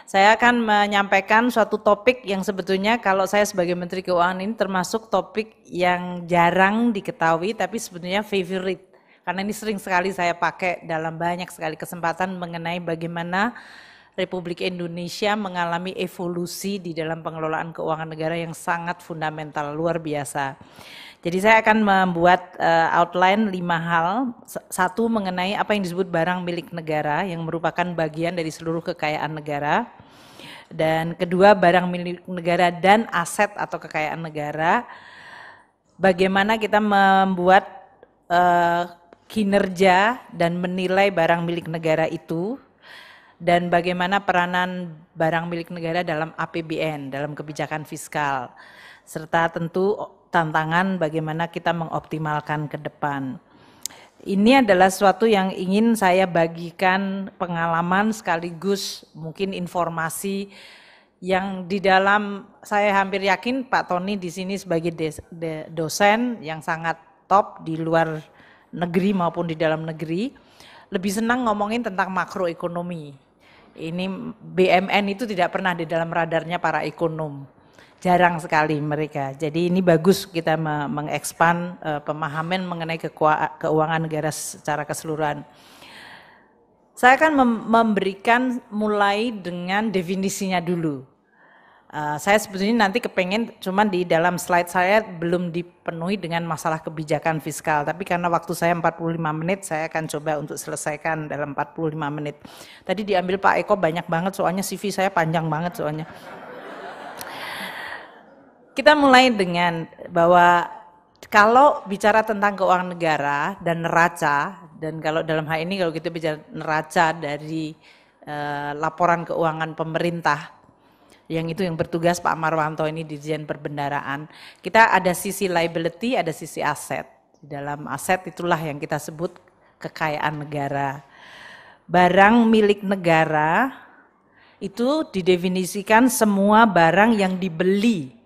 Saya akan menyampaikan suatu topik yang sebetulnya kalau saya sebagai Menteri Keuangan ini termasuk topik yang jarang diketahui tapi sebetulnya favorite. Karena ini sering sekali saya pakai dalam banyak sekali kesempatan mengenai bagaimana Republik Indonesia mengalami evolusi di dalam pengelolaan keuangan negara yang sangat fundamental, luar biasa. Jadi saya akan membuat outline 5 hal. Satu mengenai apa yang disebut barang milik negara yang merupakan bagian dari seluruh kekayaan negara. Dan kedua, barang milik negara dan aset atau kekayaan negara. Bagaimana kita membuat kinerja dan menilai barang milik negara itu, dan bagaimana peranan barang milik negara dalam APBN, dalam kebijakan fiskal, serta tentu tantangan bagaimana kita mengoptimalkan ke depan. Ini adalah sesuatu yang ingin saya bagikan pengalaman sekaligus mungkin informasi yang di dalam, saya hampir yakin Pak Tony di sini sebagai dosen yang sangat top di luar negeri maupun di dalam negeri, lebih senang ngomongin tentang makroekonomi. Ini BMN itu tidak pernah di dalam radarnya para ekonom. Jarang sekali mereka. Jadi ini bagus kita mengekspan pemahaman mengenai keuangan negara secara keseluruhan. Saya akan memberikan mulai dengan definisinya dulu. Saya sebetulnya nanti kepengen cuman di dalam slide saya belum dipenuhi dengan masalah kebijakan fiskal, tapi karena waktu saya 45 menit saya akan coba untuk selesaikan dalam 45 menit. Tadi diambil Pak Eko banyak banget soalnya CV saya panjang banget soalnya. Kita mulai dengan bahwa kalau bicara tentang keuangan negara dan neraca, dan kalau dalam hal ini kalau kita bicara neraca dari laporan keuangan pemerintah, yang itu yang bertugas Pak Marwanto ini di Dirjen Perbendaraan, kita ada sisi liability, ada sisi aset. Di dalam aset itulah yang kita sebut kekayaan negara. Barang milik negara itu didefinisikan semua barang yang dibeli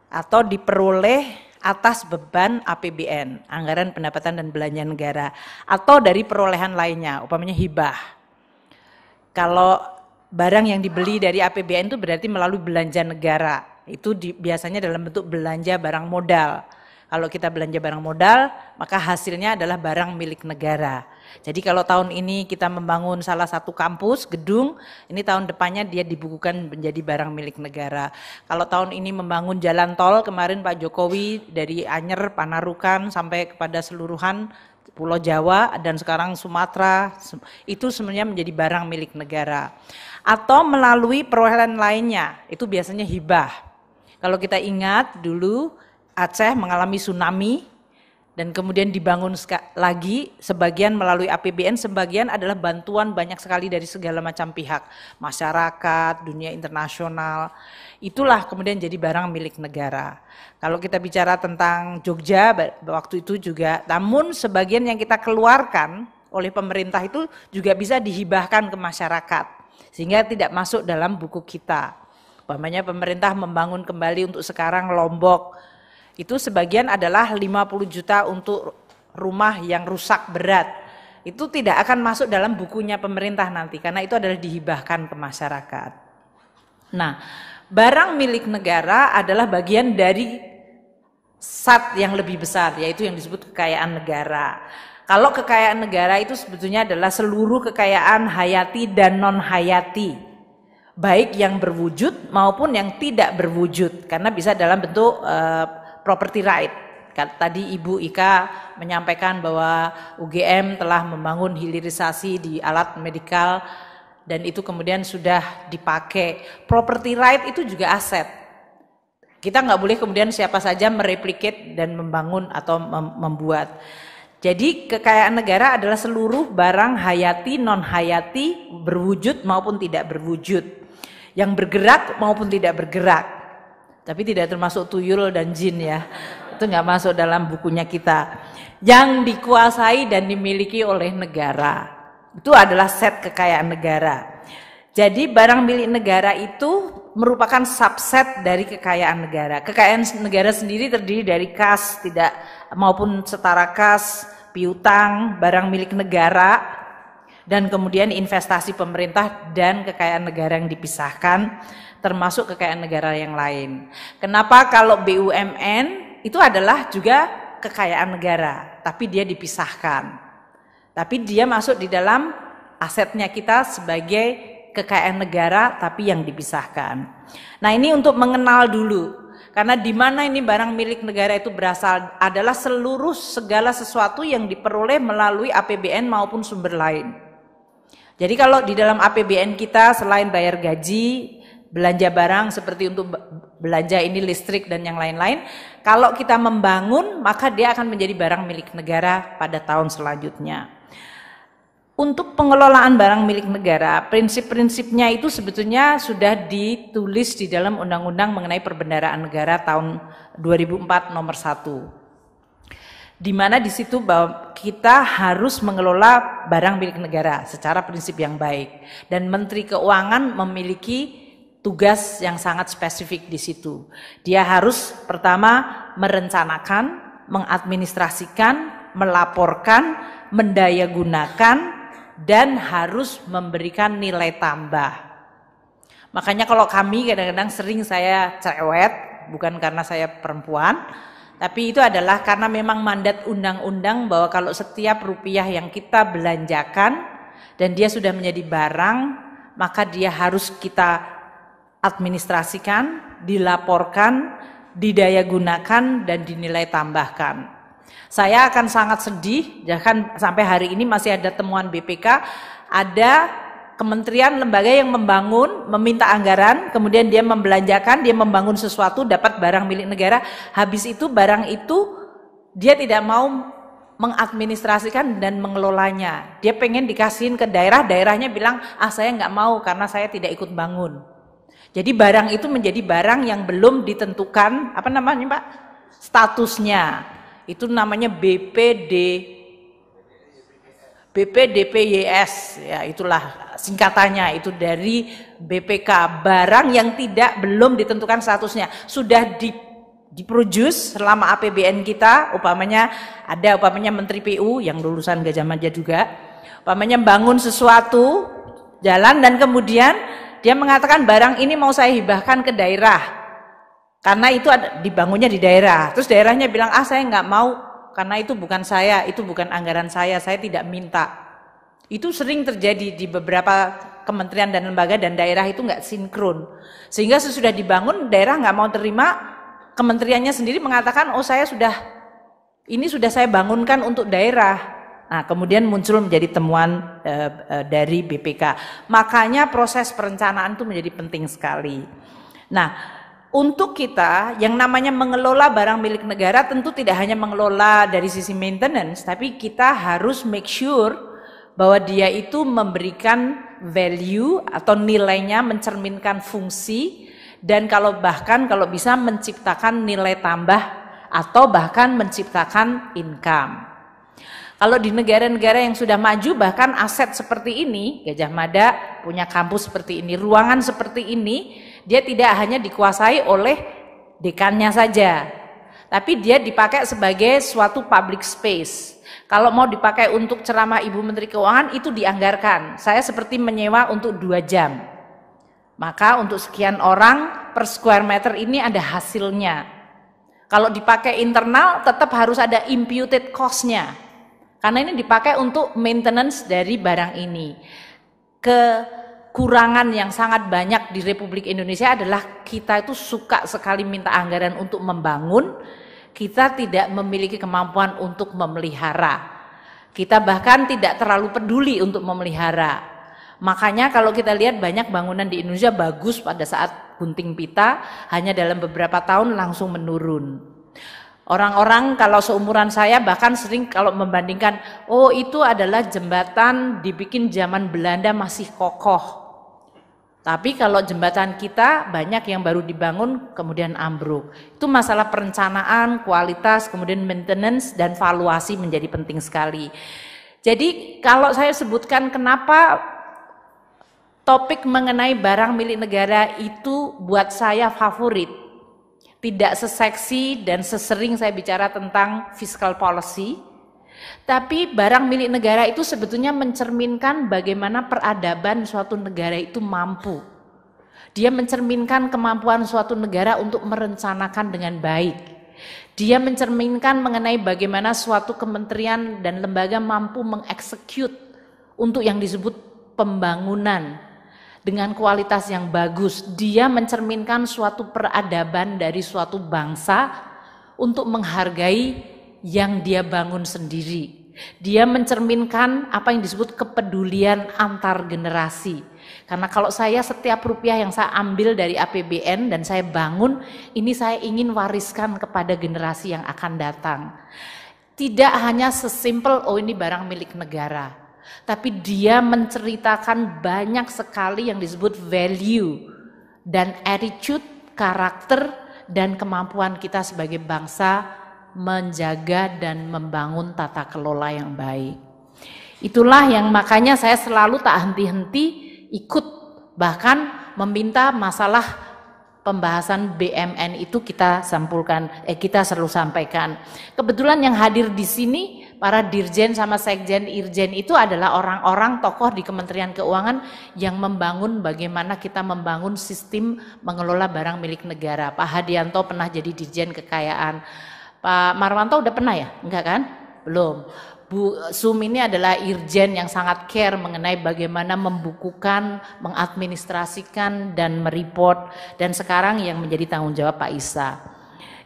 atau diperoleh atas beban APBN, anggaran pendapatan dan belanja negara, atau dari perolehan lainnya, umpamanya hibah. Kalau barang yang dibeli dari APBN itu berarti melalui belanja negara, itu biasanya dalam bentuk belanja barang modal. Kalau kita belanja barang modal, maka hasilnya adalah barang milik negara. Jadi kalau tahun ini kita membangun salah satu kampus, gedung, ini tahun depannya dia dibukukan menjadi barang milik negara. Kalau tahun ini membangun jalan tol, kemarin Pak Jokowi dari Anyer, Panarukan sampai kepada seluruhan Pulau Jawa dan sekarang Sumatera, itu sebenarnya menjadi barang milik negara. Atau melalui perolehan lainnya, itu biasanya hibah. Kalau kita ingat dulu Aceh mengalami tsunami dan kemudian dibangun lagi, sebagian melalui APBN, sebagian adalah bantuan banyak sekali dari segala macam pihak, masyarakat, dunia internasional. Itulah kemudian jadi barang milik negara. Kalau kita bicara tentang Jogja waktu itu juga, namun sebagian yang kita keluarkan oleh pemerintah itu juga bisa dihibahkan ke masyarakat sehingga tidak masuk dalam buku kita. Umpamanya pemerintah membangun kembali untuk sekarang Lombok, itu sebagian adalah 50 juta untuk rumah yang rusak berat. Itu tidak akan masuk dalam bukunya pemerintah nanti, karena itu adalah dihibahkan ke masyarakat. Nah, barang milik negara adalah bagian dari SAT yang lebih besar, yaitu yang disebut kekayaan negara. Kalau kekayaan negara itu sebetulnya adalah seluruh kekayaan hayati dan non-hayati, baik yang berwujud maupun yang tidak berwujud, karena bisa dalam bentuk property right. Tadi Ibu Ika menyampaikan bahwa UGM telah membangun hilirisasi di alat medikal dan itu kemudian sudah dipakai. Property right itu juga aset. Kita nggak boleh kemudian siapa saja mereplicate dan membangun atau membuat. Jadi kekayaan negara adalah seluruh barang hayati, non-hayati, berwujud maupun tidak berwujud, yang bergerak maupun tidak bergerak. Tapi tidak termasuk tuyul dan jin ya, itu nggak masuk dalam bukunya kita. Yang dikuasai dan dimiliki oleh negara, itu adalah set kekayaan negara. Jadi barang milik negara itu merupakan subset dari kekayaan negara. Kekayaan negara sendiri terdiri dari kas maupun setara kas, piutang, barang milik negara, dan kemudian investasi pemerintah dan kekayaan negara yang dipisahkan, termasuk kekayaan negara yang lain. Kenapa kalau BUMN itu adalah juga kekayaan negara, tapi dia dipisahkan. Tapi dia masuk di dalam asetnya kita sebagai kekayaan negara, tapi yang dipisahkan. Nah, ini untuk mengenal dulu. Karena di mana ini barang milik negara itu berasal adalah seluruh segala sesuatu yang diperoleh melalui APBN maupun sumber lain. Jadi kalau di dalam APBN kita selain bayar gaji, belanja barang seperti untuk belanja ini listrik dan yang lain-lain, kalau kita membangun maka dia akan menjadi barang milik negara pada tahun selanjutnya. Untuk pengelolaan barang milik negara, prinsip-prinsipnya itu sebetulnya sudah ditulis di dalam Undang-Undang mengenai Perbendaharaan Negara tahun 2004 nomor 1. Di mana di situ bahwa kita harus mengelola barang milik negara secara prinsip yang baik. Dan Menteri Keuangan memiliki tugas yang sangat spesifik di situ. Dia harus pertama merencanakan, mengadministrasikan, melaporkan, mendayagunakan, dan harus memberikan nilai tambah. Makanya kalau kami kadang-kadang sering saya cerewet, bukan karena saya perempuan, tapi itu adalah karena memang mandat undang-undang bahwa kalau setiap rupiah yang kita belanjakan dan dia sudah menjadi barang, maka dia harus kita administrasikan, dilaporkan, didayagunakan, dan dinilai tambahkan. Saya akan sangat sedih, bahkan sampai hari ini masih ada temuan BPK, ada kementerian lembaga yang membangun, meminta anggaran, kemudian dia membelanjakan, dia membangun sesuatu, dapat barang milik negara, habis itu barang itu dia tidak mau mengadministrasikan dan mengelolanya. Dia pengen dikasihin ke daerah, daerahnya bilang, saya nggak mau karena saya tidak ikut bangun. Jadi barang itu menjadi barang yang belum ditentukan, apa namanya Pak? Statusnya. Itu namanya BPDPYS, ya itulah singkatannya, itu dari BPK, barang yang belum ditentukan statusnya, sudah diproduce selama APBN kita, umpamanya Menteri PU yang lulusan Gajah Mada juga, umpamanya bangun sesuatu, jalan, dan kemudian dia mengatakan barang ini mau saya hibahkan ke daerah, karena itu dibangunnya di daerah. Terus daerahnya bilang, saya nggak mau, karena itu bukan saya, itu bukan anggaran saya tidak minta. Itu sering terjadi di beberapa kementerian dan lembaga, dan daerah itu nggak sinkron. Sehingga sesudah dibangun, daerah nggak mau terima, kementeriannya sendiri mengatakan, ini sudah saya bangunkan untuk daerah. Nah, kemudian muncul menjadi temuan dari BPK. Makanya proses perencanaan itu menjadi penting sekali. Nah, untuk kita yang namanya mengelola barang milik negara tentu tidak hanya mengelola dari sisi maintenance, tapi kita harus make sure bahwa dia itu memberikan value atau nilainya, mencerminkan fungsi, dan kalau bisa menciptakan nilai tambah atau bahkan menciptakan income. Kalau di negara-negara yang sudah maju, bahkan aset seperti ini, Gajah Mada punya kampus seperti ini, ruangan seperti ini, dia tidak hanya dikuasai oleh dekannya saja, tapi dia dipakai sebagai suatu public space. Kalau mau dipakai untuk ceramah Ibu Menteri Keuangan, itu dianggarkan. Saya seperti menyewa untuk 2 jam. Maka untuk sekian orang per square meter ini ada hasilnya. Kalau dipakai internal, tetap harus ada imputed cost-nya. Karena ini dipakai untuk maintenance dari barang ini. Kekurangan yang sangat banyak di Republik Indonesia adalah kita itu suka sekali minta anggaran untuk membangun, kita tidak memiliki kemampuan untuk memelihara. Kita bahkan tidak terlalu peduli untuk memelihara. Makanya kalau kita lihat banyak bangunan di Indonesia bagus pada saat gunting pita, hanya dalam beberapa tahun langsung menurun. Orang-orang kalau seumuran saya bahkan sering kalau membandingkan, itu adalah jembatan dibikin zaman Belanda masih kokoh. Tapi kalau jembatan kita banyak yang baru dibangun kemudian ambruk. Itu masalah perencanaan, kualitas, kemudian maintenance dan valuasi menjadi penting sekali. Jadi kalau saya sebutkan kenapa topik mengenai barang milik negara itu buat saya favorit. Tidak seseksi dan sesering saya bicara tentang fiscal policy, Tapi barang milik negara itu sebetulnya mencerminkan bagaimana peradaban suatu negara itu mampu. Dia mencerminkan kemampuan suatu negara untuk merencanakan dengan baik. Dia mencerminkan mengenai bagaimana suatu kementerian dan lembaga mampu mengeksekut untuk yang disebut pembangunan dengan kualitas yang bagus. Dia mencerminkan suatu peradaban dari suatu bangsa untuk menghargai yang dia bangun sendiri. Dia mencerminkan apa yang disebut kepedulian antar generasi. Karena kalau saya setiap rupiah yang saya ambil dari APBN dan saya bangun, ini saya ingin wariskan kepada generasi yang akan datang. Tidak hanya sesimpel, oh ini barang milik negara. Tapi dia menceritakan banyak sekali yang disebut value dan attitude, karakter, dan kemampuan kita sebagai bangsa menjaga dan membangun tata kelola yang baik. Itulah yang makanya saya selalu tak henti-henti ikut, bahkan meminta masalah pembahasan BMN itu kita sampulkan, kita selalu sampaikan. Kebetulan yang hadir di sini para dirjen sama sekjen, irjen itu adalah orang-orang tokoh di Kementerian Keuangan yang membangun bagaimana kita membangun sistem mengelola barang milik negara. Pak Hadianto pernah jadi dirjen kekayaan. Pak Marwanto udah pernah ya? Enggak kan? Belum. Bu Sum ini adalah irjen yang sangat care mengenai bagaimana membukukan, mengadministrasikan, dan mereport. Dan sekarang yang menjadi tanggung jawab Pak Isa.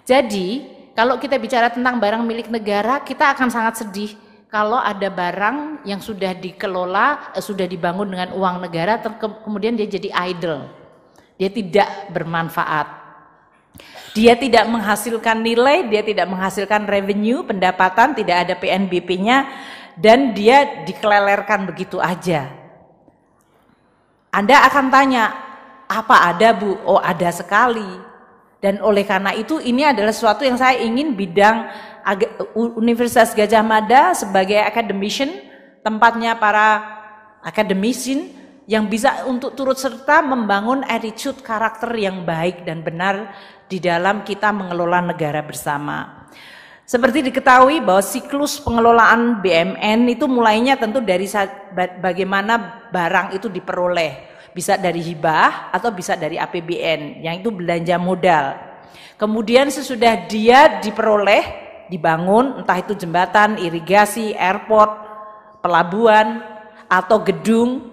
Jadi, kalau kita bicara tentang barang milik negara, kita akan sangat sedih kalau ada barang yang sudah dikelola, sudah dibangun dengan uang negara, kemudian dia jadi idle. Dia tidak bermanfaat. Dia tidak menghasilkan nilai, dia tidak menghasilkan revenue, pendapatan, tidak ada PNBP-nya, dan dia dikelelerkan begitu aja. Anda akan tanya, apa ada Bu? Oh ada sekali. Dan oleh karena itu ini adalah sesuatu yang saya ingin bidang Universitas Gadjah Mada sebagai academician, tempatnya para academician yang bisa untuk turut serta membangun attitude karakter yang baik dan benar di dalam kita mengelola negara bersama. Seperti diketahui bahwa siklus pengelolaan BMN itu mulainya tentu dari bagaimana barang itu diperoleh. Bisa dari hibah atau bisa dari APBN, yang itu belanja modal. Kemudian sesudah dia diperoleh, dibangun, entah itu jembatan, irigasi, airport, pelabuhan, atau gedung.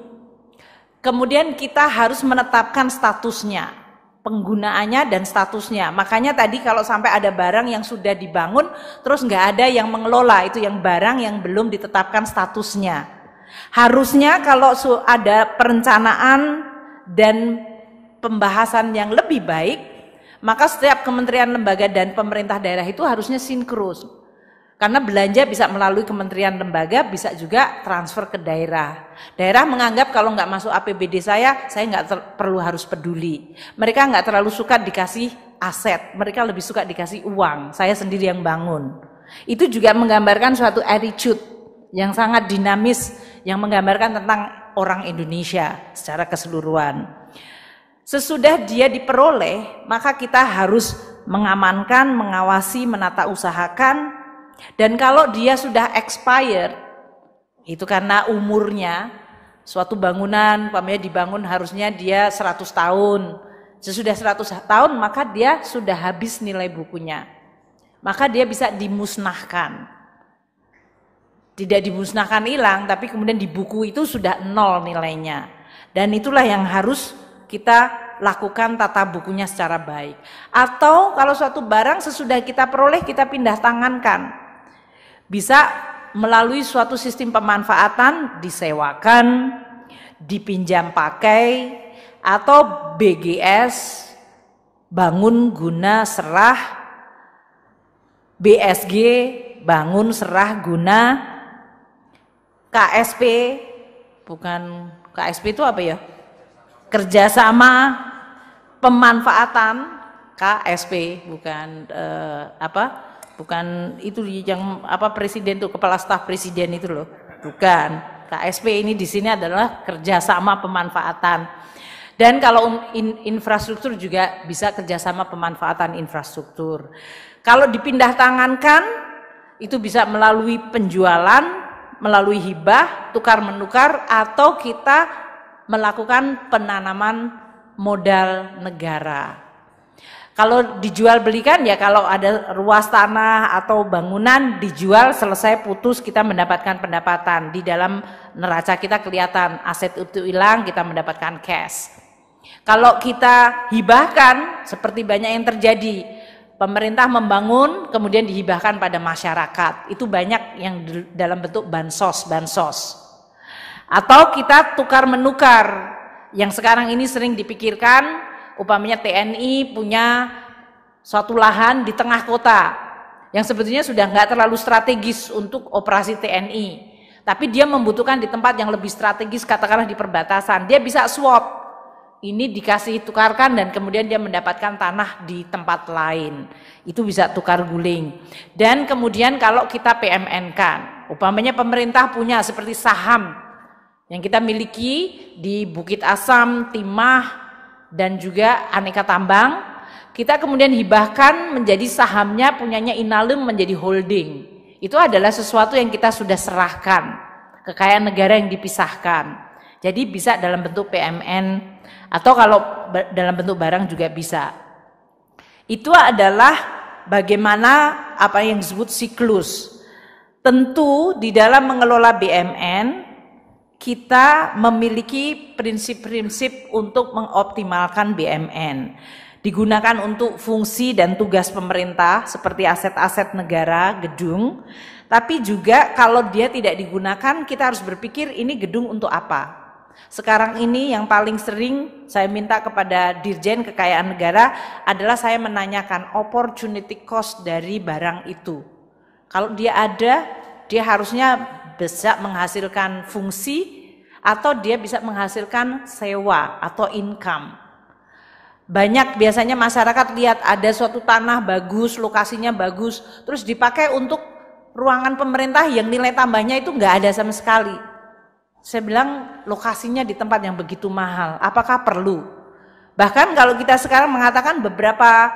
Kemudian kita harus menetapkan statusnya, penggunaannya dan statusnya. Makanya tadi kalau sampai ada barang yang sudah dibangun terus nggak ada yang mengelola, itu yang barang yang belum ditetapkan statusnya. Harusnya kalau ada perencanaan dan pembahasan yang lebih baik, maka setiap kementerian, lembaga dan pemerintah daerah itu harusnya sinkron. Karena belanja bisa melalui kementerian lembaga, bisa juga transfer ke daerah. Daerah menganggap kalau nggak masuk APBD saya nggak perlu harus peduli. Mereka nggak terlalu suka dikasih aset, mereka lebih suka dikasih uang. Saya sendiri yang bangun. Itu juga menggambarkan suatu attitude yang sangat dinamis, yang menggambarkan tentang orang Indonesia secara keseluruhan. Sesudah dia diperoleh, maka kita harus mengamankan, mengawasi, menata usahakan. Dan kalau dia sudah expired, itu karena umurnya, suatu bangunan, umpamanya dibangun harusnya dia 100 tahun. Sesudah 100 tahun maka dia sudah habis nilai bukunya. Maka dia bisa dimusnahkan. Tidak dimusnahkan hilang, tapi kemudian di buku itu sudah 0 nilainya. Dan itulah yang harus kita lakukan tata bukunya secara baik. Atau kalau suatu barang sesudah kita peroleh, kita pindah tangankan. Bisa melalui suatu sistem pemanfaatan, disewakan, dipinjam pakai, atau BGS, bangun guna serah, BSG, bangun serah guna, KSP, bukan KSP itu apa ya? Kerjasama pemanfaatan, KSP, bukan bukan itu yang presiden tuh, kepala staf presiden itu loh, bukan. KSP ini di sini adalah kerjasama pemanfaatan. Dan kalau infrastruktur juga bisa kerjasama pemanfaatan infrastruktur. Kalau dipindah tangankan, Itu bisa melalui penjualan, melalui hibah, tukar menukar, atau kita melakukan penanaman modal negara. Kalau dijual belikan ya, kalau ada ruas tanah atau bangunan dijual selesai putus, kita mendapatkan pendapatan. Di dalam neraca kita kelihatan aset itu hilang, kita mendapatkan cash. Kalau kita hibahkan, seperti banyak yang terjadi, pemerintah membangun kemudian dihibahkan pada masyarakat, itu banyak yang dalam bentuk bansos. Atau kita tukar menukar, yang sekarang ini sering dipikirkan, umpamanya TNI punya suatu lahan di tengah kota yang sebetulnya sudah nggak terlalu strategis untuk operasi TNI, tapi dia membutuhkan di tempat yang lebih strategis, katakanlah di perbatasan. Dia bisa swap, ini dikasih tukarkan dan kemudian dia mendapatkan tanah di tempat lain, itu bisa tukar guling. Dan kemudian kalau kita PMN-kan, umpamanya pemerintah punya seperti saham yang kita miliki di Bukit Asam, Timah, dan juga aneka tambang, kita kemudian hibahkan menjadi sahamnya punyanya Inalum menjadi holding. Itu adalah sesuatu yang kita sudah serahkan, kekayaan negara yang dipisahkan. Jadi bisa dalam bentuk PMN atau kalau dalam bentuk barang juga bisa. Itu adalah bagaimana apa yang disebut siklus. Tentu di dalam mengelola BMN kita memiliki prinsip-prinsip untuk mengoptimalkan BMN. Digunakan untuk fungsi dan tugas pemerintah seperti aset-aset negara, gedung. Tapi juga kalau dia tidak digunakan, kita harus berpikir ini gedung untuk apa. Sekarang ini yang paling sering saya minta kepada Dirjen Kekayaan Negara adalah saya menanyakan opportunity cost dari barang itu. Kalau dia ada, dia harusnya bisa menghasilkan fungsi atau dia bisa menghasilkan sewa atau income. Banyak biasanya masyarakat lihat ada suatu tanah bagus, lokasinya bagus, terus dipakai untuk ruangan pemerintah yang nilai tambahnya itu nggak ada sama sekali. Saya bilang lokasinya di tempat yang begitu mahal, apakah perlu? Bahkan kalau kita sekarang mengatakan beberapa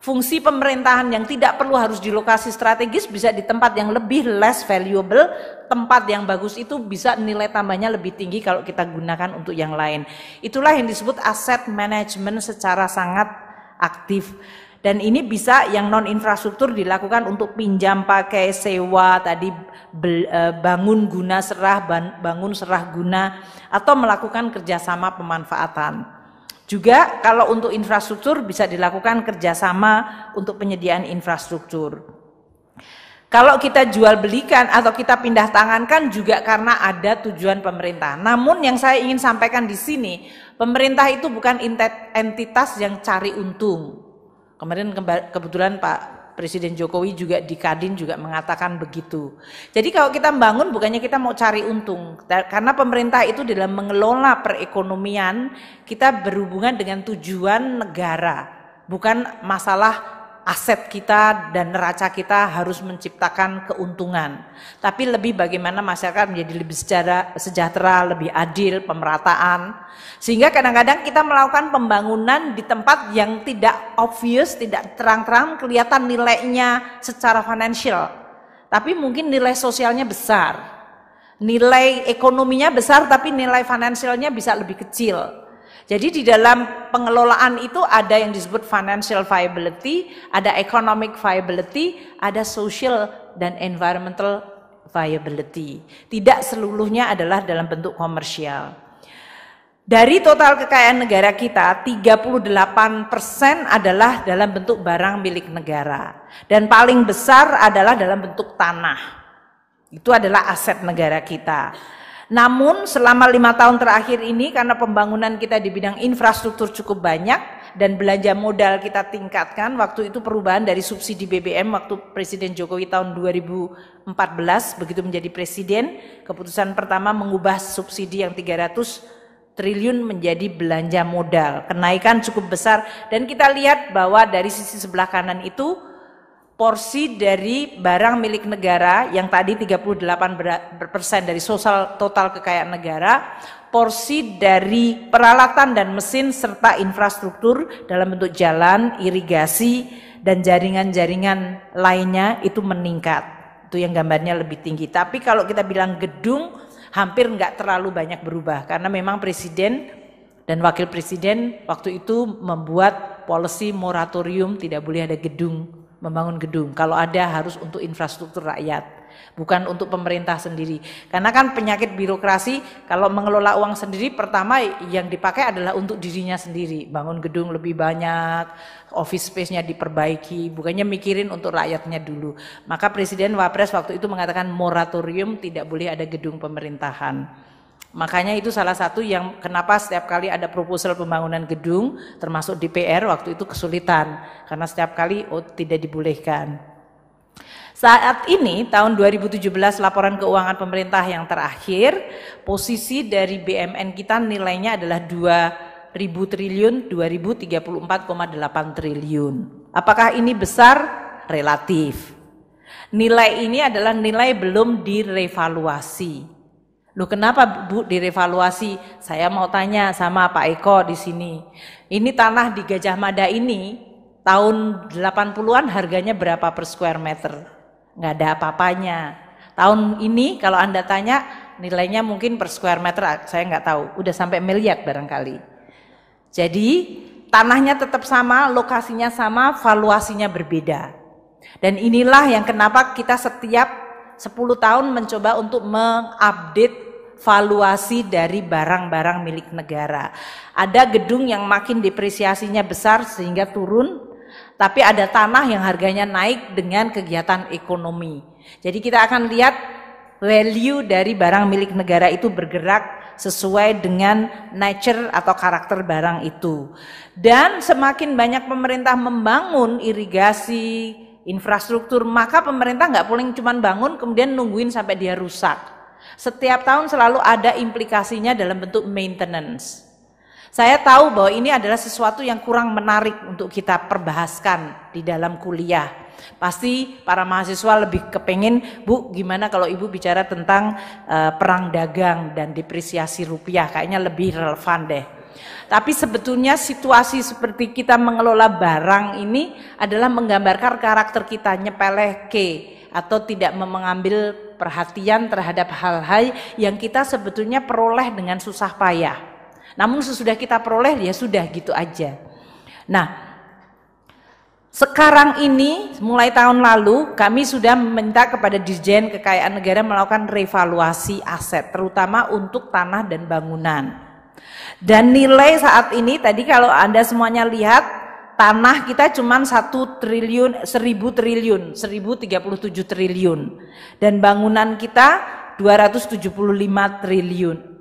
fungsi pemerintahan yang tidak perlu harus di lokasi strategis bisa di tempat yang lebih less valuable, tempat yang bagus itu bisa nilai tambahnya lebih tinggi kalau kita gunakan untuk yang lain. Itulah yang disebut asset management secara sangat aktif. Dan ini bisa yang non infrastruktur dilakukan untuk pinjam pakai, sewa, tadi bangun guna serah, bangun serah guna, atau melakukan kerjasama pemanfaatan. Juga kalau untuk infrastruktur bisa dilakukan kerjasama untuk penyediaan infrastruktur. Kalau kita jual belikan atau kita pindah tangankan juga karena ada tujuan pemerintah. Namun yang saya ingin sampaikan di sini, pemerintah itu bukan entitas yang cari untung. Kemarin kebetulan Pak Presiden Jokowi juga di Kadin juga mengatakan begitu. Jadi kalau kita membangun bukannya kita mau cari untung, karena pemerintah itu dalam mengelola perekonomian kita berhubungan dengan tujuan negara, bukan masalah aset kita dan neraca kita harus menciptakan keuntungan, tapi lebih bagaimana masyarakat menjadi lebih sejahtera, lebih adil, pemerataan. Sehingga kadang-kadang kita melakukan pembangunan di tempat yang tidak obvious, tidak terang-terang kelihatan nilainya secara financial, tapi mungkin nilai sosialnya besar, nilai ekonominya besar, tapi nilai finansialnya bisa lebih kecil. Jadi di dalam pengelolaan itu ada yang disebut financial viability, ada economic viability, ada social dan environmental viability. Tidak seluruhnya adalah dalam bentuk komersial. Dari total kekayaan negara kita, 38% adalah dalam bentuk barang milik negara. Dan paling besar adalah dalam bentuk tanah. Itu adalah aset negara kita. Namun selama 5 tahun terakhir ini karena pembangunan kita di bidang infrastruktur cukup banyak dan belanja modal kita tingkatkan, waktu itu perubahan dari subsidi BBM waktu Presiden Jokowi tahun 2014 begitu menjadi presiden, keputusan pertama mengubah subsidi yang 300 triliun menjadi belanja modal, kenaikan cukup besar. Dan kita lihat bahwa dari sisi sebelah kanan itu porsi dari barang milik negara yang tadi 38% dari total kekayaan negara, porsi dari peralatan dan mesin serta infrastruktur dalam bentuk jalan, irigasi, dan jaringan-jaringan lainnya itu meningkat. Itu yang gambarnya lebih tinggi. Tapi kalau kita bilang gedung, hampir nggak terlalu banyak berubah karena memang presiden dan wakil presiden waktu itu membuat policy moratorium, tidak boleh ada gedung, membangun gedung. Kalau ada harus untuk infrastruktur rakyat. Bukan untuk pemerintah sendiri. Karena kan penyakit birokrasi, kalau mengelola uang sendiri, pertama yang dipakai adalah untuk dirinya sendiri. Bangun gedung lebih banyak, office space-nya diperbaiki, bukannya mikirin untuk rakyatnya dulu. Maka Presiden Wapres waktu itu mengatakan moratorium, tidak boleh ada gedung pemerintahan. Makanya itu salah satu yang kenapa setiap kali ada proposal pembangunan gedung, termasuk DPR waktu itu kesulitan. Karena setiap kali tidak dibolehkan. Saat ini tahun 2017 laporan keuangan pemerintah yang terakhir, posisi dari BMN kita nilainya adalah 2.000 triliun, 2034,8 triliun. Apakah ini besar? Relatif. Nilai ini adalah nilai belum direvaluasi. Loh, kenapa Bu direvaluasi? Saya mau tanya sama Pak Eko di sini. Ini tanah di Gajah Mada ini tahun 80-an harganya berapa per square meter? Nggak ada apa-apanya. Tahun ini kalau Anda tanya nilainya mungkin per square meter, saya nggak tahu, udah sampai miliar barangkali. Jadi tanahnya tetap sama, lokasinya sama, valuasinya berbeda. Dan inilah yang kenapa kita setiap 10 tahun mencoba untuk mengupdate valuasi dari barang-barang milik negara. Ada gedung yang makin depresiasinya besar sehingga turun, tapi ada tanah yang harganya naik dengan kegiatan ekonomi. Jadi kita akan lihat value dari barang milik negara itu bergerak sesuai dengan nature atau karakter barang itu. Dan semakin banyak pemerintah membangun irigasi, infrastruktur, maka pemerintah nggak boleh cuma bangun kemudian nungguin sampai dia rusak. Setiap tahun selalu ada implikasinya dalam bentuk maintenance. Saya tahu bahwa ini adalah sesuatu yang kurang menarik untuk kita perbahaskan di dalam kuliah. Pasti para mahasiswa lebih kepengen, Bu, gimana kalau Ibu bicara tentang perang dagang dan depresiasi rupiah, kayaknya lebih relevan deh. Tapi sebetulnya situasi seperti kita mengelola barang ini adalah menggambarkan karakter kita, nyepeleke atau tidak mengambil perhatian terhadap hal-hal yang kita sebetulnya peroleh dengan susah payah. Namun sesudah kita peroleh ya sudah gitu aja. Nah, sekarang ini mulai tahun lalu kami sudah meminta kepada Dirjen Kekayaan Negara melakukan revaluasi aset, terutama untuk tanah dan bangunan. Dan nilai saat ini tadi kalau Anda semuanya lihat, tanah kita cuma 1 triliun, 1000 triliun, 1037 triliun. Dan bangunan kita 275 triliun.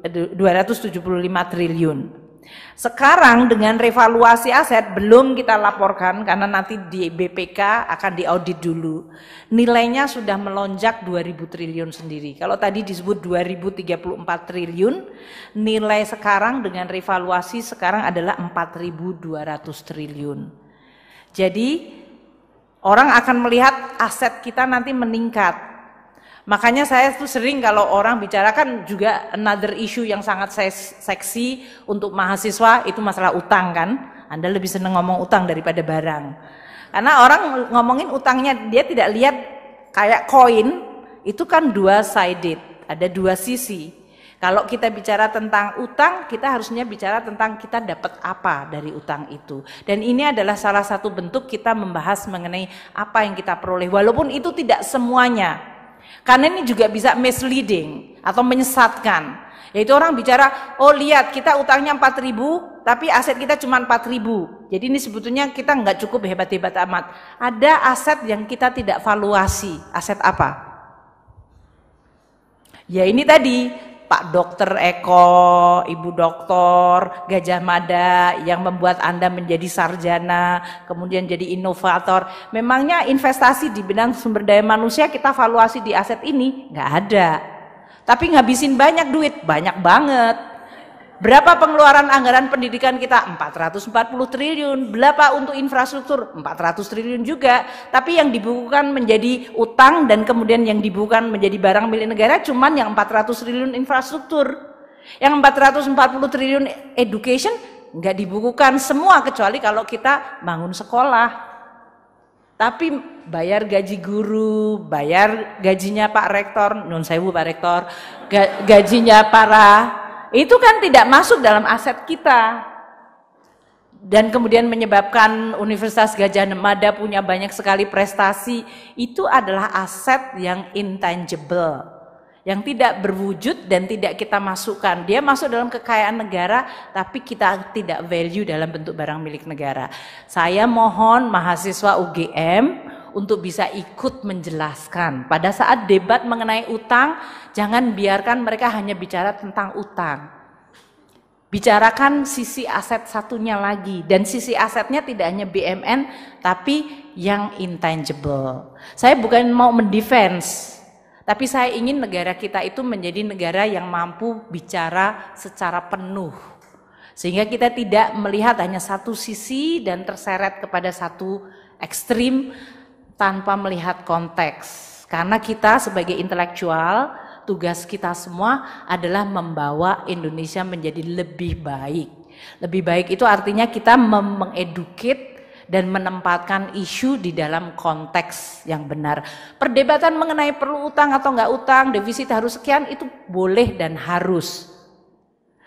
Sekarang dengan revaluasi aset belum kita laporkan karena nanti di BPK akan diaudit dulu. Nilainya sudah melonjak 2000 triliun sendiri. Kalau tadi disebut 2034 triliun, nilai sekarang dengan revaluasi sekarang adalah 4200 triliun. Jadi orang akan melihat aset kita nanti meningkat. Makanya saya tuh sering kalau orang bicarakan juga another issue yang sangat seksi untuk mahasiswa itu masalah utang kan. Anda lebih senang ngomong utang daripada barang. Karena orang ngomongin utangnya dia tidak lihat kayak koin itu kan dua sided, ada dua sisi. Kalau kita bicara tentang utang, kita harusnya bicara tentang kita dapat apa dari utang itu. Dan ini adalah salah satu bentuk kita membahas mengenai apa yang kita peroleh. Walaupun itu tidak semuanya. Karena ini juga bisa misleading atau menyesatkan. Yaitu orang bicara, oh lihat kita utangnya 4.000 tapi aset kita cuma 4.000. Jadi ini sebetulnya kita nggak cukup hebat-hebat amat. Ada aset yang kita tidak valuasi. Aset apa? Ya ini tadi Pak Dokter Eko, Ibu Doktor, Gajah Mada yang membuat Anda menjadi sarjana, kemudian jadi inovator. Memangnya investasi di bidang sumber daya manusia kita valuasi di aset ini? Nggak ada. Tapi ngabisin banyak duit, banyak banget. Berapa pengeluaran anggaran pendidikan kita? 440 triliun. Berapa untuk infrastruktur? 400 triliun juga. Tapi yang dibukukan menjadi utang dan kemudian yang dibukukan menjadi barang milik negara cuman yang 400 triliun infrastruktur. Yang 440 triliun education nggak dibukukan semua kecuali kalau kita bangun sekolah. Tapi bayar gaji guru, bayar gajinya Pak Rektor, nun sewu Pak Rektor, gajinya para, itu kan tidak masuk dalam aset kita. Dan kemudian menyebabkan Universitas Gadjah Mada punya banyak sekali prestasi, itu adalah aset yang intangible, yang tidak berwujud dan tidak kita masukkan. Dia masuk dalam kekayaan negara, tapi kita tidak value dalam bentuk barang milik negara. Saya mohon mahasiswa UGM untuk bisa ikut menjelaskan. Pada saat debat mengenai utang, jangan biarkan mereka hanya bicara tentang utang. Bicarakan sisi aset satunya lagi, dan sisi asetnya tidak hanya BMN tapi yang intangible. Saya bukan mau mendefense, tapi saya ingin negara kita itu menjadi negara yang mampu bicara secara penuh, sehingga kita tidak melihat hanya satu sisi dan terseret kepada satu ekstrim tanpa melihat konteks. Karena kita sebagai intelektual, tugas kita semua adalah membawa Indonesia menjadi lebih baik. Lebih baik itu artinya kita mengeduket dan menempatkan isu di dalam konteks yang benar. Perdebatan mengenai perlu utang atau enggak utang, defisit harus sekian, itu boleh dan harus.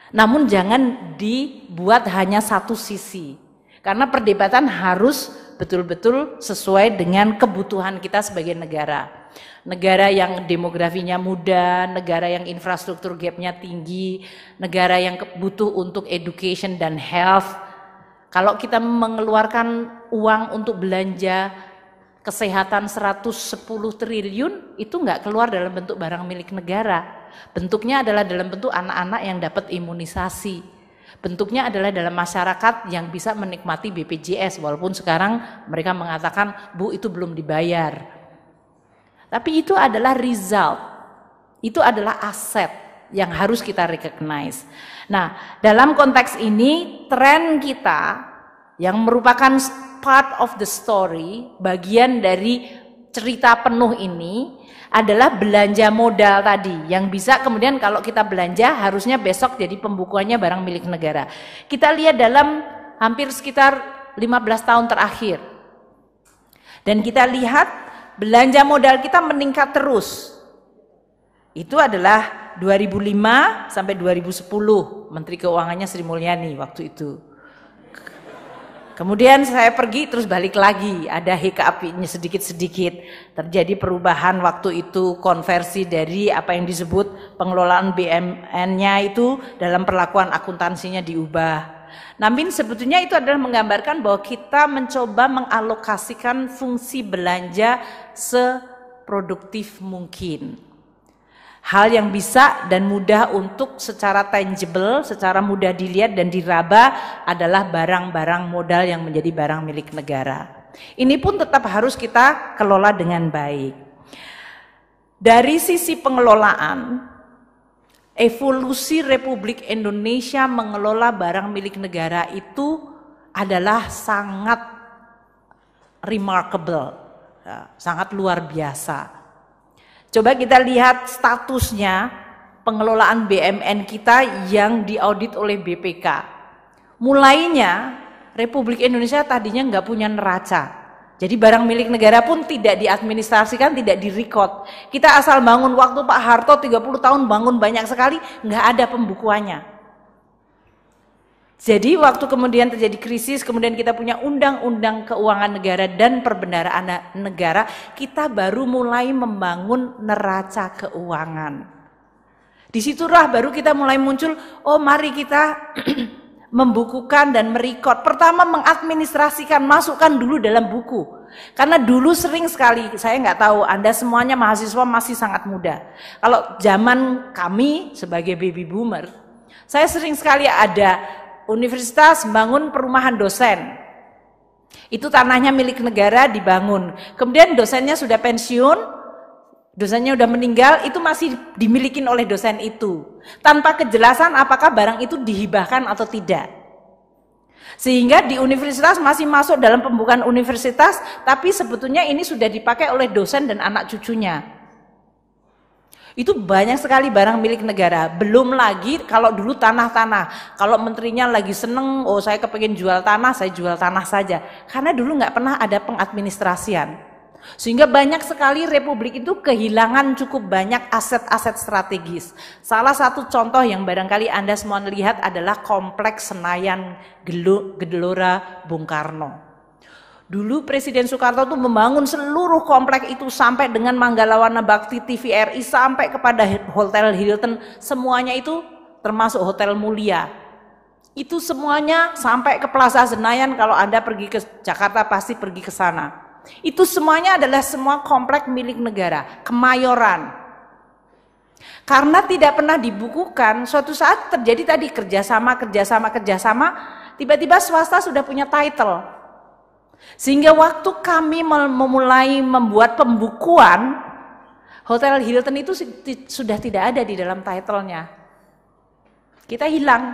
Namun jangan dibuat hanya satu sisi. Karena perdebatan harus betul-betul sesuai dengan kebutuhan kita sebagai negara. Negara yang demografinya muda, negara yang infrastruktur gapnya tinggi, negara yang butuh untuk education dan health. Kalau kita mengeluarkan uang untuk belanja kesehatan 110 triliun, itu nggak keluar dalam bentuk barang milik negara. Bentuknya adalah dalam bentuk anak-anak yang dapat imunisasi. Bentuknya adalah dalam masyarakat yang bisa menikmati BPJS, walaupun sekarang mereka mengatakan, Bu, itu belum dibayar. Tapi itu adalah result, itu adalah aset yang harus kita recognize. Nah, dalam konteks ini tren kita yang merupakan part of the story, bagian dari cerita penuh ini adalah belanja modal tadi, yang bisa kemudian kalau kita belanja harusnya besok jadi pembukuannya barang milik negara. Kita lihat dalam hampir sekitar 15 tahun terakhir, dan kita lihat belanja modal kita meningkat terus. Itu adalah 2005 sampai 2010, Menteri Keuangannya Sri Mulyani waktu itu. Kemudian saya pergi terus balik lagi, ada hiccup-nya sedikit-sedikit. Terjadi perubahan waktu itu, konversi dari apa yang disebut pengelolaan BMN-nya itu dalam perlakuan akuntansinya diubah. Namun sebetulnya itu adalah menggambarkan bahwa kita mencoba mengalokasikan fungsi belanja seproduktif mungkin. Hal yang bisa dan mudah untuk secara tangible, secara mudah dilihat dan diraba adalah barang-barang modal yang menjadi barang milik negara. Ini pun tetap harus kita kelola dengan baik. Dari sisi pengelolaan, evolusi Republik Indonesia mengelola barang milik negara itu adalah sangat remarkable, sangat luar biasa. Coba kita lihat statusnya pengelolaan BMN kita yang diaudit oleh BPK. Mulainya Republik Indonesia tadinya nggak punya neraca, jadi barang milik negara pun tidak diadministrasikan, tidak direkod. Kita asal bangun, waktu Pak Harto 30 tahun bangun banyak sekali, nggak ada pembukuannya. Jadi waktu kemudian terjadi krisis, kemudian kita punya undang-undang keuangan negara dan perbendaharaan negara, kita baru mulai membangun neraca keuangan. Disitulah baru kita mulai muncul, oh mari kita membukukan dan merekod. Pertama mengadministrasikan, masukkan dulu dalam buku. Karena dulu sering sekali, saya nggak tahu, Anda semuanya mahasiswa masih sangat muda. Kalau zaman kami sebagai baby boomer, saya sering sekali ada universitas bangun perumahan dosen. Itu tanahnya milik negara dibangun. Kemudian dosennya sudah pensiun, dosennya sudah meninggal, itu masih dimiliki oleh dosen itu. Tanpa kejelasan apakah barang itu dihibahkan atau tidak. Sehingga di universitas masih masuk dalam pembukaan universitas, tapi sebetulnya ini sudah dipakai oleh dosen dan anak cucunya. Itu banyak sekali barang milik negara. Belum lagi kalau dulu tanah-tanah. Kalau menterinya lagi seneng, oh saya kepengin jual tanah, saya jual tanah saja. Karena dulu nggak pernah ada pengadministrasian. Sehingga banyak sekali republik itu kehilangan cukup banyak aset-aset strategis. Salah satu contoh yang barangkali Anda semua lihat adalah Kompleks Senayan Gelora Bung Karno. Dulu Presiden Soekarno tuh membangun seluruh komplek itu sampai dengan Manggalawana Bakti, TVRI, sampai kepada Hotel Hilton, semuanya itu termasuk Hotel Mulia. Itu semuanya sampai ke Plaza Senayan, kalau Anda pergi ke Jakarta pasti pergi ke sana. Itu semuanya adalah semua komplek milik negara, Kemayoran. Karena tidak pernah dibukukan, suatu saat terjadi tadi kerjasama, tiba-tiba swasta sudah punya title. Sehingga waktu kami memulai membuat pembukuan, Hotel Hilton itu sudah tidak ada di dalam title-nya. Kita hilang.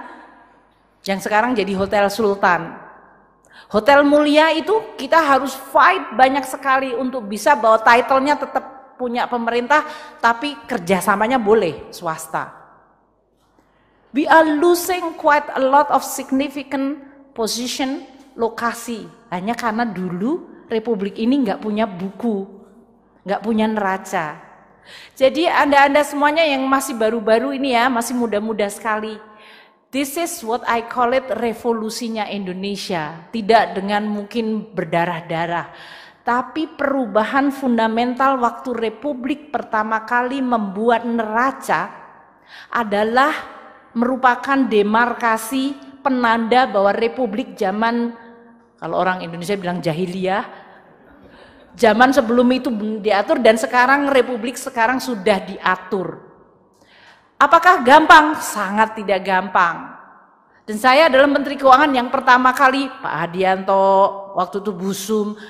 Yang sekarang jadi Hotel Sultan. Hotel Mulia itu kita harus fight banyak sekali untuk bisa bahwa title-nya tetap punya pemerintah, tapi kerjasamanya boleh swasta. We are losing quite a lot of significant position, lokasi, hanya karena dulu republik ini nggak punya buku, nggak punya neraca. Jadi anda semuanya yang masih baru-baru ini ya, masih muda-muda sekali. This is what I call it revolusinya Indonesia. Tidak dengan mungkin berdarah-darah, tapi perubahan fundamental waktu republik pertama kali membuat neraca adalah merupakan demarkasi penanda bahwa republik zaman, kalau orang Indonesia bilang jahiliyah, zaman sebelum itu diatur dan sekarang republik sekarang sudah diatur. Apakah gampang? Sangat tidak gampang. Dan saya adalah Menteri Keuangan yang pertama kali, Pak Hadianto, waktu itu Busum,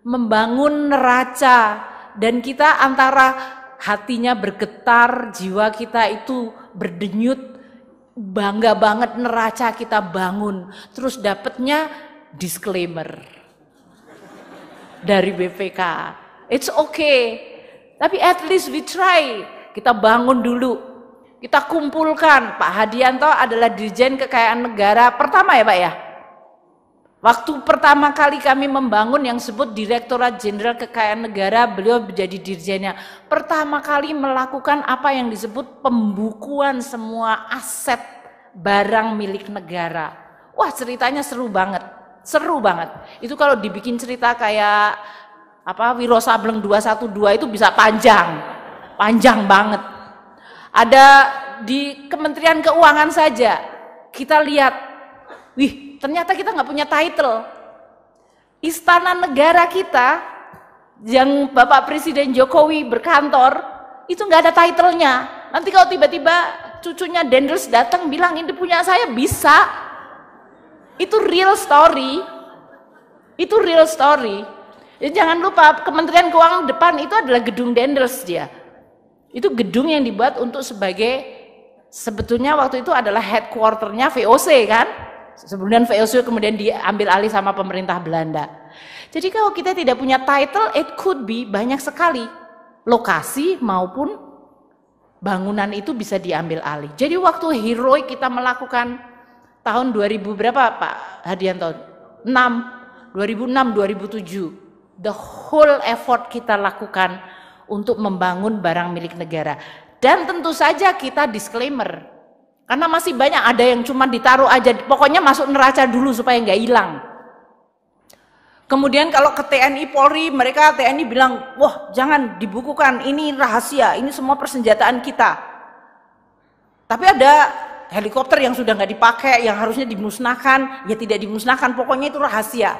membangun neraca. Dan kita antara hatinya bergetar, jiwa kita itu berdenyut, bangga banget neraca kita bangun. Terus dapatnya disclaimer dari BPK, it's okay, tapi at least we try. Kita bangun dulu, kita kumpulkan. Pak Hadianto adalah Dirjen Kekayaan Negara pertama ya Pak ya. Waktu pertama kali kami membangun yang disebut Direktorat Jenderal Kekayaan Negara, beliau menjadi dirjennya. Pertama kali melakukan apa yang disebut pembukuan semua aset barang milik negara. Wah, ceritanya seru banget. Seru banget. Itu kalau dibikin cerita kayak apa Wiro Sableng 212 itu bisa panjang. Panjang banget. Ada di Kementerian Keuangan saja kita lihat, wih, ternyata kita nggak punya title. Istana negara kita yang Bapak Presiden Jokowi berkantor itu nggak ada titlenya. Nanti kalau tiba-tiba cucunya Dendels datang bilang ini punya saya, bisa. Itu real story. Itu real story. Jadi jangan lupa Kementerian Keuangan depan itu adalah gedung Dendels dia. Itu gedung yang dibuat untuk sebagai, sebetulnya waktu itu adalah headquarternya VOC kan. Sebelumnya VOC kemudian diambil alih sama pemerintah Belanda. Jadi kalau kita tidak punya title, it could be banyak sekali lokasi maupun bangunan itu bisa diambil alih. Jadi waktu heroik kita melakukan tahun 2000 berapa Pak Hadianto? 2006, 2007. The whole effort kita lakukan untuk membangun barang milik negara. Dan tentu saja kita disclaimer. Karena masih banyak ada yang cuma ditaruh aja, pokoknya masuk neraca dulu supaya nggak hilang. Kemudian kalau ke TNI Polri, mereka TNI bilang, wah jangan dibukukan, ini rahasia, ini semua persenjataan kita. Tapi ada helikopter yang sudah nggak dipakai, yang harusnya dimusnahkan, ya tidak dimusnahkan, pokoknya itu rahasia.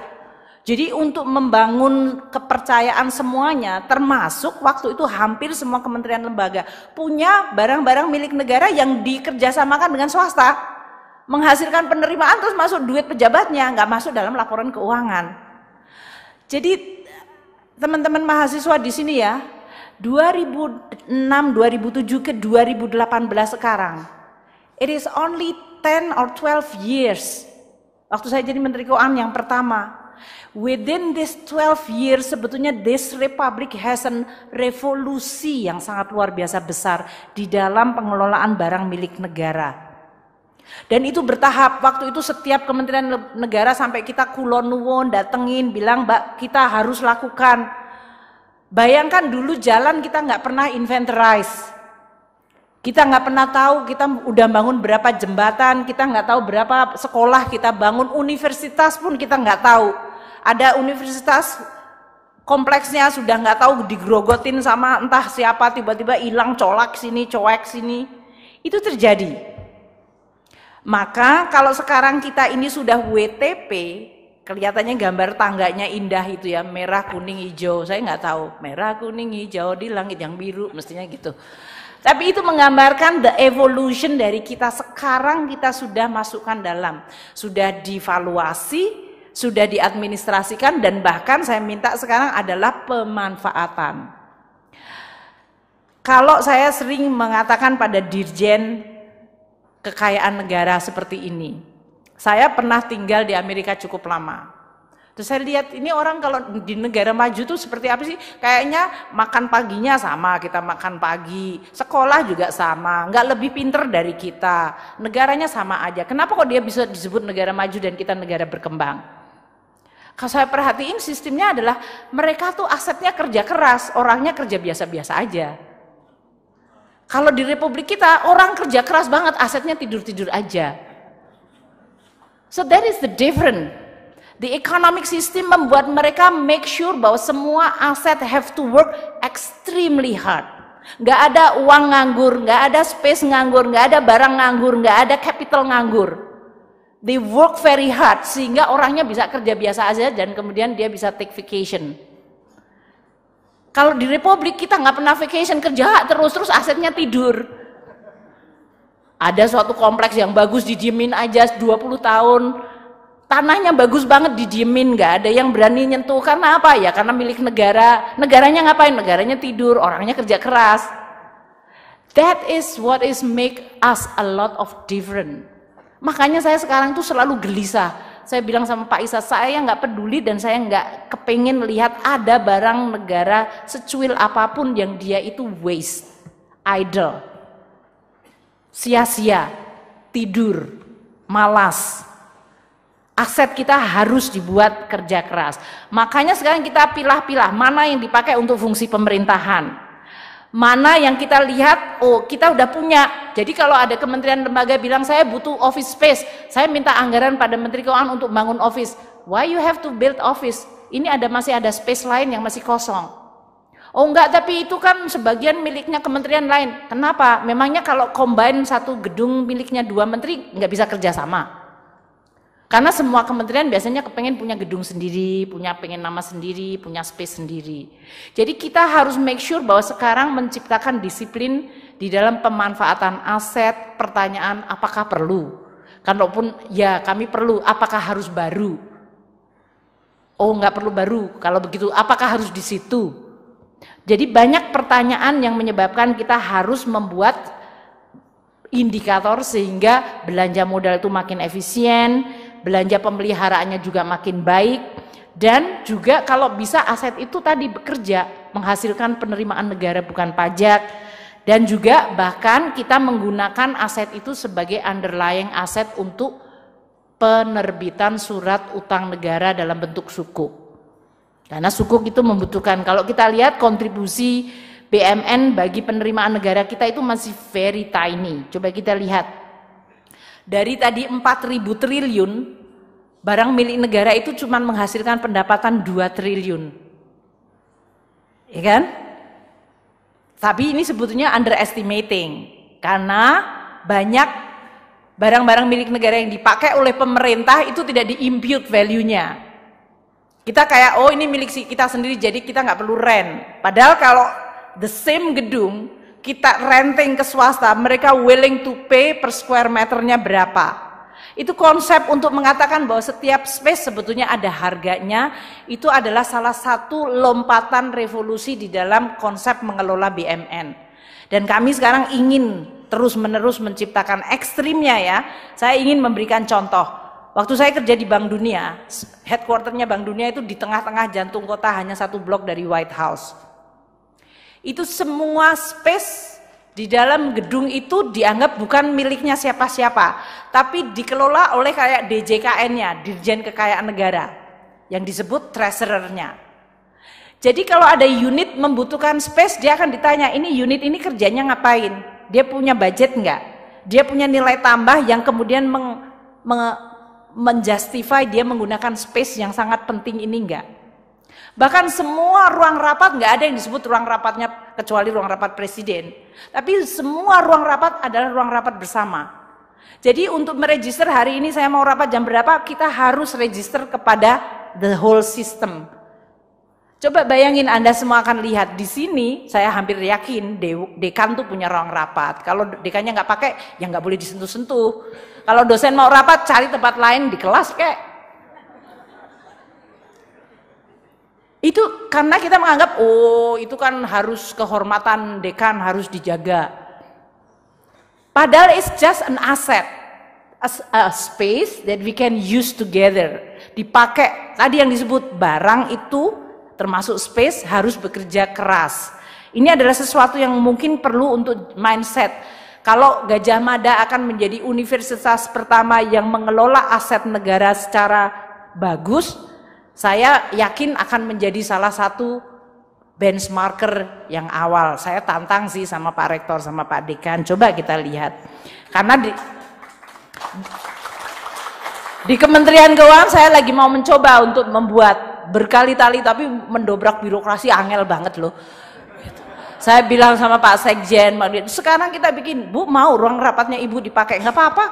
Jadi untuk membangun kepercayaan semuanya, termasuk waktu itu hampir semua kementerian lembaga punya barang-barang milik negara yang dikerjasamakan dengan swasta, menghasilkan penerimaan terus masuk duit pejabatnya, nggak masuk dalam laporan keuangan. Jadi teman-teman mahasiswa di sini ya, 2006, 2007 ke 2018 sekarang, it is only 10 or 12 years. Waktu saya jadi Menteri Keuangan yang pertama, Within this 12 years sebetulnya this republic has a revolusi yang sangat luar biasa besar di dalam pengelolaan barang milik negara. Dan itu bertahap. Waktu itu setiap kementerian negara sampai kita kulon nuwun datengin bilang, Mbak, kita harus lakukan. Bayangkan dulu jalan kita nggak pernah inventorize. Kita nggak pernah tahu kita udah bangun berapa jembatan, kita nggak tahu berapa sekolah kita bangun, universitas pun kita nggak tahu. Ada universitas kompleksnya sudah nggak tahu digrogotin sama entah siapa, tiba-tiba hilang, colak sini, coek sini. Itu terjadi. Maka kalau sekarang kita ini sudah WTP, kelihatannya gambar tangganya indah itu ya, merah, kuning, hijau. Saya nggak tahu, merah, kuning, hijau di langit yang biru, mestinya gitu. Tapi itu menggambarkan the evolution dari kita sekarang, kita sudah masukkan dalam, sudah divaluasi, sudah diadministrasikan, dan bahkan saya minta sekarang adalah pemanfaatan. Kalau saya sering mengatakan pada Dirjen Kekayaan Negara seperti ini, saya pernah tinggal di Amerika cukup lama. Terus saya lihat ini orang kalau di negara maju tuh seperti apa sih? Kayaknya makan paginya sama, kita makan pagi, sekolah juga sama, nggak lebih pinter dari kita, negaranya sama aja. Kenapa kok dia bisa disebut negara maju dan kita negara berkembang? Kalau saya perhatiin sistemnya adalah mereka tuh asetnya kerja keras, orangnya kerja biasa-biasa aja. Kalau di Republik kita orang kerja keras banget, asetnya tidur-tidur aja. So that is the difference. The economic system membuat mereka make sure bahwa semua aset have to work extremely hard. Nggak ada uang nganggur, nggak ada space nganggur, nggak ada barang nganggur, nggak ada capital nganggur. They work very hard sehingga orangnya bisa kerja biasa aja dan kemudian dia bisa take vacation. Kalau di Republik kita nggak pernah vacation, kerja terus asetnya tidur. Ada suatu kompleks yang bagus didiemin aja 20 tahun. Tanahnya bagus banget didiemin, nggak ada yang berani nyentuh. Karena apa ya? Karena milik negara. Negaranya ngapain? Negaranya tidur, orangnya kerja keras. That is what is make us a lot of different. Makanya saya sekarang tuh selalu gelisah. Saya bilang sama Pak Isa, saya nggak peduli dan saya nggak kepengen lihat ada barang negara secuil apapun yang dia itu waste, idle, sia-sia, tidur, malas. Aset kita harus dibuat kerja keras. Makanya sekarang kita pilah-pilah mana yang dipakai untuk fungsi pemerintahan. Mana yang kita lihat, oh kita udah punya. Jadi kalau ada kementerian lembaga bilang saya butuh office space, saya minta anggaran pada Menteri Keuangan untuk bangun office. Why you have to build office? Ini masih ada space lain yang masih kosong. Oh enggak, tapi itu kan sebagian miliknya kementerian lain. Kenapa? Memangnya kalau combine satu gedung miliknya 2 menteri nggak bisa kerja sama? Karena semua kementerian biasanya kepengen punya gedung sendiri, pengen nama sendiri, punya space sendiri. Jadi kita harus make sure bahwa sekarang menciptakan disiplin di dalam pemanfaatan aset. Pertanyaan, apakah perlu? Kalaupun ya kami perlu, apakah harus baru? Oh nggak perlu baru, kalau begitu apakah harus di situ? Jadi banyak pertanyaan yang menyebabkan kita harus membuat indikator sehingga belanja modal itu makin efisien, belanja pemeliharaannya juga makin baik, dan juga kalau bisa aset itu tadi bekerja, menghasilkan penerimaan negara bukan pajak, dan juga bahkan kita menggunakan aset itu sebagai underlying aset untuk penerbitan surat utang negara dalam bentuk sukuk. Karena sukuk itu membutuhkan, kalau kita lihat kontribusi BMN bagi penerimaan negara kita itu masih very tiny. Coba kita lihat. Dari tadi 4.000 triliun, barang milik negara itu cuma menghasilkan pendapatan 2 triliun. Ya kan? Tapi ini sebetulnya underestimating. Karena banyak barang-barang milik negara yang dipakai oleh pemerintah itu tidak di-impute value-nya. Kita kayak, oh ini milik kita sendiri jadi kita nggak perlu rent. Padahal kalau the same gedung, kita renting ke swasta, mereka willing to pay per square meternya berapa. Itu konsep untuk mengatakan bahwa setiap space sebetulnya ada harganya. Itu adalah salah satu lompatan revolusi di dalam konsep mengelola BMN. Dan kami sekarang ingin terus-menerus menciptakan ekstrimnya ya. Saya ingin memberikan contoh. Waktu saya kerja di Bank Dunia, headquarternya Bank Dunia itu di tengah-tengah jantung kota, hanya 1 blok dari White House. Itu semua space di dalam gedung itu dianggap bukan miliknya siapa-siapa, tapi dikelola oleh kayak DJKN-nya, Dirjen Kekayaan Negara, yang disebut treasurer-nya. Jadi kalau ada unit membutuhkan space, dia akan ditanya, ini unit ini kerjanya ngapain? Dia punya budget enggak? Dia punya nilai tambah yang kemudian menjustify dia menggunakan space yang sangat penting ini enggak. Bahkan semua ruang rapat nggak ada yang disebut ruang rapatnya kecuali ruang rapat presiden. Tapi semua ruang rapat adalah ruang rapat bersama. Jadi untuk meregister hari ini saya mau rapat jam berapa, kita harus register kepada the whole system. Coba bayangin, Anda semua akan lihat di sini, saya hampir yakin dekan tuh punya ruang rapat. Kalau dekannya nggak pakai, ya nggak boleh disentuh-sentuh. Kalau dosen mau rapat, cari tempat lain di kelas kek. Itu karena kita menganggap, oh itu kan harus kehormatan dekan, harus dijaga. Padahal it's just an asset, a space that we can use together. Dipakai, tadi yang disebut barang itu termasuk space harus bekerja keras. Ini adalah sesuatu yang mungkin perlu untuk mindset. Kalau Gajah Mada akan menjadi universitas pertama yang mengelola aset negara secara bagus, saya yakin akan menjadi salah satu benchmarker yang awal. Saya tantang sih sama Pak Rektor, sama Pak Dekan, coba kita lihat. Karena di Kementerian Keuangan saya lagi mau mencoba untuk membuat berkali-kali, tapi mendobrak birokrasi angel banget loh. Saya bilang sama Pak Sekjen, sekarang kita bikin, Bu mau ruang rapatnya Ibu dipakai, nggak apa-apa.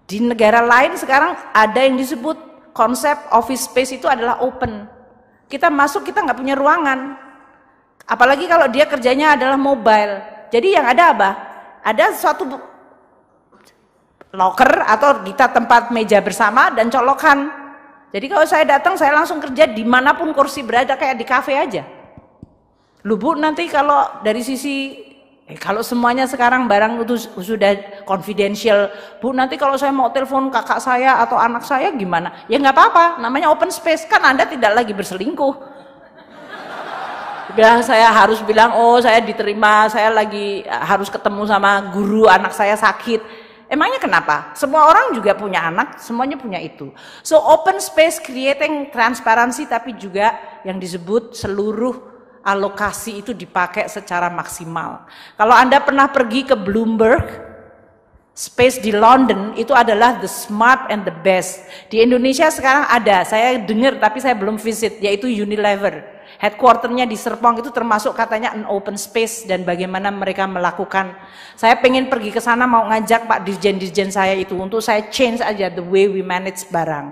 Di negara lain sekarang ada yang disebut konsep office space itu adalah open. Kita masuk, kita nggak punya ruangan. Apalagi kalau dia kerjanya adalah mobile. Jadi yang ada apa? Ada suatu locker atau kita tempat meja bersama dan colokan. Jadi kalau saya datang, saya langsung kerja dimanapun kursi berada, kayak di kafe aja. Lu Bu, nanti kalau dari sisi kalau semuanya sekarang barang itu sudah confidential, Bu, nanti kalau saya mau telepon kakak saya atau anak saya gimana? Ya nggak apa-apa, namanya open space, kan Anda tidak lagi berselingkuh. Bilang saya harus bilang, oh saya diterima, saya lagi harus ketemu sama guru, anak saya sakit. Emangnya kenapa? Semua orang juga punya anak, semuanya punya itu. So open space creating transparansi, tapi juga yang disebut seluruh alokasi itu dipakai secara maksimal. Kalau Anda pernah pergi ke Bloomberg Space di London, itu adalah the smart and the best. Di Indonesia sekarang ada, saya dengar tapi saya belum visit, yaitu Unilever. Headquarternya di Serpong, itu termasuk katanya an open space dan bagaimana mereka melakukan. Saya pengen pergi ke sana, mau ngajak Pak Dirjen-Dirjen saya itu untuk saya change aja the way we manage barang.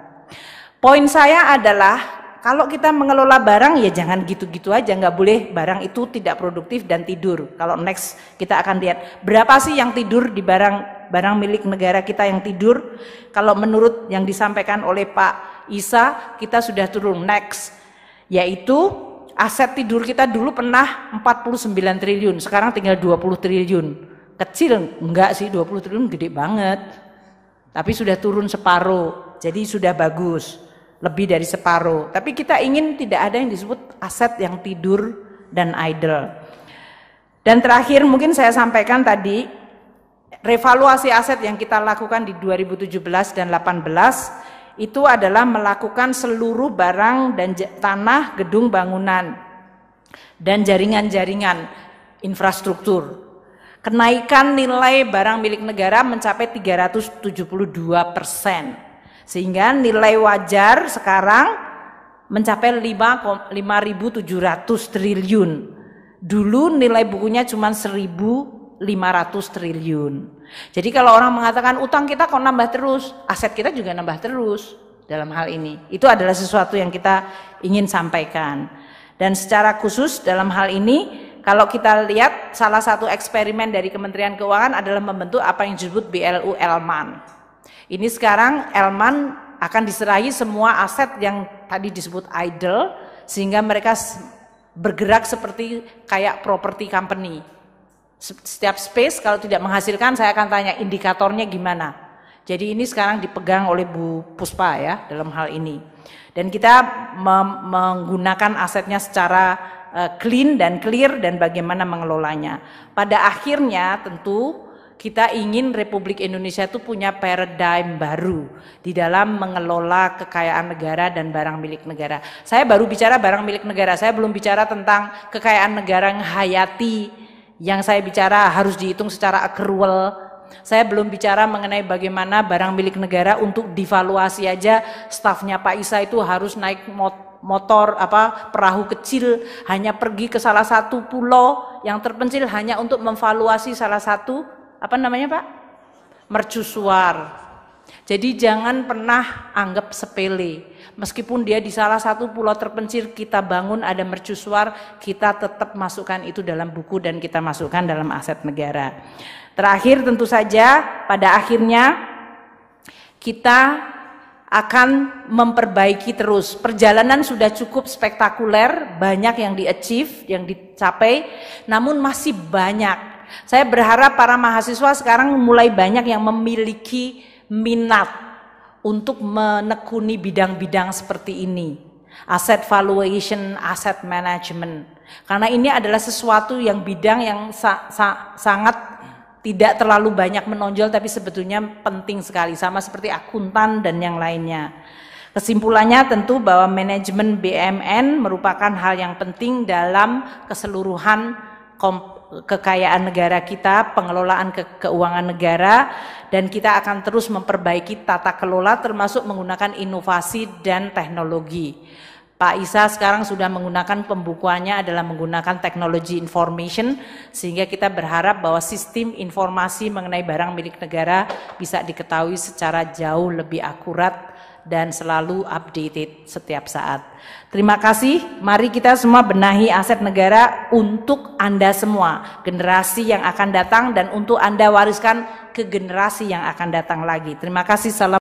Poin saya adalah kalau kita mengelola barang ya jangan gitu-gitu aja, nggak boleh barang itu tidak produktif dan tidur. Kalau next kita akan lihat berapa sih yang tidur di barang milik negara kita yang tidur. Kalau menurut yang disampaikan oleh Pak Isa, kita sudah turun next, yaitu aset tidur kita dulu pernah 49 triliun, sekarang tinggal 20 triliun. Kecil enggak sih, 20 triliun gede banget. Tapi sudah turun separuh, jadi sudah bagus. Lebih dari separuh, tapi kita ingin tidak ada yang disebut aset yang tidur dan idle. Dan terakhir mungkin saya sampaikan tadi, revaluasi aset yang kita lakukan di 2017 dan 2018 itu adalah melakukan seluruh barang dan tanah, gedung bangunan dan jaringan-jaringan infrastruktur. Kenaikan nilai barang milik negara mencapai 372%. Sehingga nilai wajar sekarang mencapai 5.700 triliun. Dulu nilai bukunya cuma 1.500 triliun. Jadi kalau orang mengatakan utang kita kok nambah terus, aset kita juga nambah terus dalam hal ini. Itu adalah sesuatu yang kita ingin sampaikan. Dan secara khusus dalam hal ini, kalau kita lihat salah satu eksperimen dari Kementerian Keuangan adalah membentuk apa yang disebut BLU Elman. Ini sekarang Elman akan diserahi semua aset yang tadi disebut idle, sehingga mereka bergerak seperti kayak property company. Setiap space kalau tidak menghasilkan, saya akan tanya indikatornya gimana. Jadi ini sekarang dipegang oleh Bu Puspa ya dalam hal ini. Dan kita menggunakan asetnya secara clean dan clear dan bagaimana mengelolanya. Pada akhirnya tentu kita ingin Republik Indonesia itu punya paradigm baru di dalam mengelola kekayaan negara dan barang milik negara. Saya baru bicara barang milik negara, saya belum bicara tentang kekayaan negara yang hayati, yang saya bicara harus dihitung secara accrual. Saya belum bicara mengenai bagaimana barang milik negara untuk divaluasi aja, stafnya Pak Isa itu harus naik motor perahu kecil, hanya pergi ke salah satu pulau yang terpencil hanya untuk memvaluasi salah satu Pak? Mercusuar. Jadi jangan pernah anggap sepele. Meskipun dia di salah satu pulau terpencil kita bangun ada mercusuar, kita tetap masukkan itu dalam buku dan kita masukkan dalam aset negara. Terakhir tentu saja pada akhirnya kita akan memperbaiki terus. Perjalanan sudah cukup spektakuler, banyak yang di-achieve, yang dicapai, namun masih banyak. Saya berharap para mahasiswa sekarang mulai banyak yang memiliki minat untuk menekuni bidang-bidang seperti ini. Asset valuation, asset management. Karena ini adalah sesuatu yang bidang yang sangat tidak terlalu banyak menonjol tapi sebetulnya penting sekali, sama seperti akuntan dan yang lainnya. Kesimpulannya tentu bahwa manajemen BUMN merupakan hal yang penting dalam keseluruhan kekayaan negara kita, pengelolaan keuangan negara, dan kita akan terus memperbaiki tata kelola termasuk menggunakan inovasi dan teknologi. Pak Isa sekarang sudah menggunakan pembukuannya adalah menggunakan teknologi information, sehingga kita berharap bahwa sistem informasi mengenai barang milik negara bisa diketahui secara jauh lebih akurat dan selalu updated setiap saat. Terima kasih, mari kita semua benahi aset negara untuk Anda semua, generasi yang akan datang, dan untuk Anda wariskan ke generasi yang akan datang lagi. Terima kasih, salam.